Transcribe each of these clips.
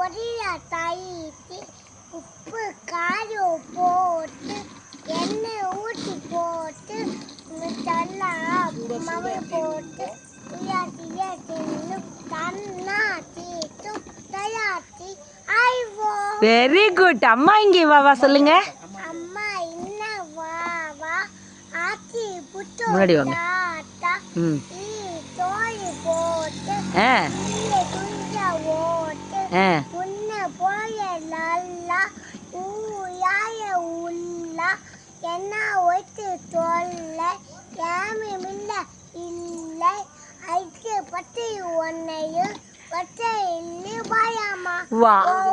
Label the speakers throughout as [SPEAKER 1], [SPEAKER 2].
[SPEAKER 1] பொரியா தயிர் உப்பு காரம் போட்டு எண்ணெய் ஊற்றி போட்டு நல்லா மாவு போட்டு உயாட்டியே தின்னு தன்னாத்தி தயாத்தி ஐவோ.
[SPEAKER 2] Very good. அம்மா இங்கே வா சொல்லுங்க.
[SPEAKER 1] அம்மா இன்ன வா வா ஆத்தி புட்டு
[SPEAKER 2] முன்னாடி வாங்க.
[SPEAKER 1] தோய் போட்டு துஞ்சா ஓட்டு உன்ன போய நல்லா ஊயாய உள்ள என்ன ஒய்த்து தொல்ல ஏமி மில்ல இல்லை ஐக்கு பத்தி ஒன்னையும் பச்சை இல்லை பாயாமா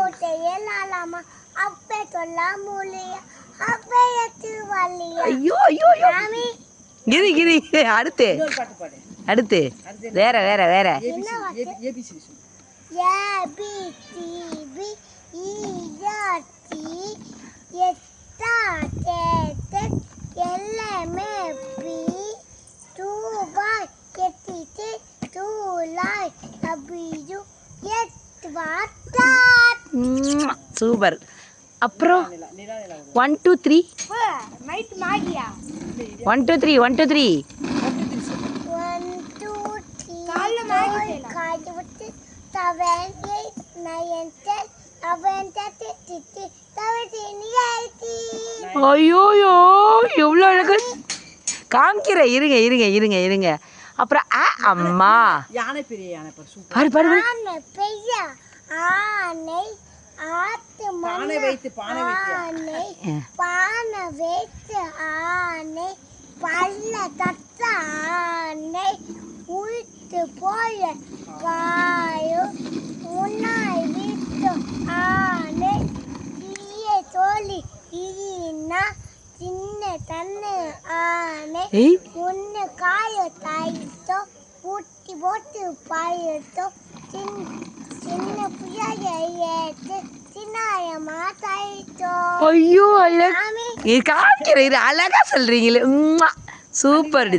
[SPEAKER 1] ஓட்டை எல்லாலாமா அப்பே சொல்ல மூலிய அப்பே எத்து வள்ளியா.
[SPEAKER 2] ஐயோ ஐயோ ஐயோ கிரி கிரி. அடுத்து அடுத்து வேற வேற வேற சூப்பர். அப்புறம் 1 2 3 1 2 3 1 2 3 ஐயோயோ எவ்வளோ அழகு காமிக்கிறேன். இருங்க இருங்க இருங்க இருங்க. அப்புறம் அம்மா
[SPEAKER 3] யானை பெரிய யானை
[SPEAKER 2] பாரு பாரு
[SPEAKER 1] ஆனை ஆத்து
[SPEAKER 3] பானை வைத்து பானை
[SPEAKER 1] வைத்து ஆனை பல்ல தட்ட ஆனை உயிர்த்து போய காயும் முன்னாய் வீட்டு ஆனை தீய தோழி ஈனா சின்ன தன்னு ஆனை முன்னு காய தாயிட்டோ ஊட்டி போட்டு பாயிட்டோ சின்ன புயல் ஏற்று சின்னாயமா தாயிட்டோ.
[SPEAKER 2] ஐயோ அழகா காமிக்கிறேன். அழகா சொல்றீங்களே. சூப்பர்.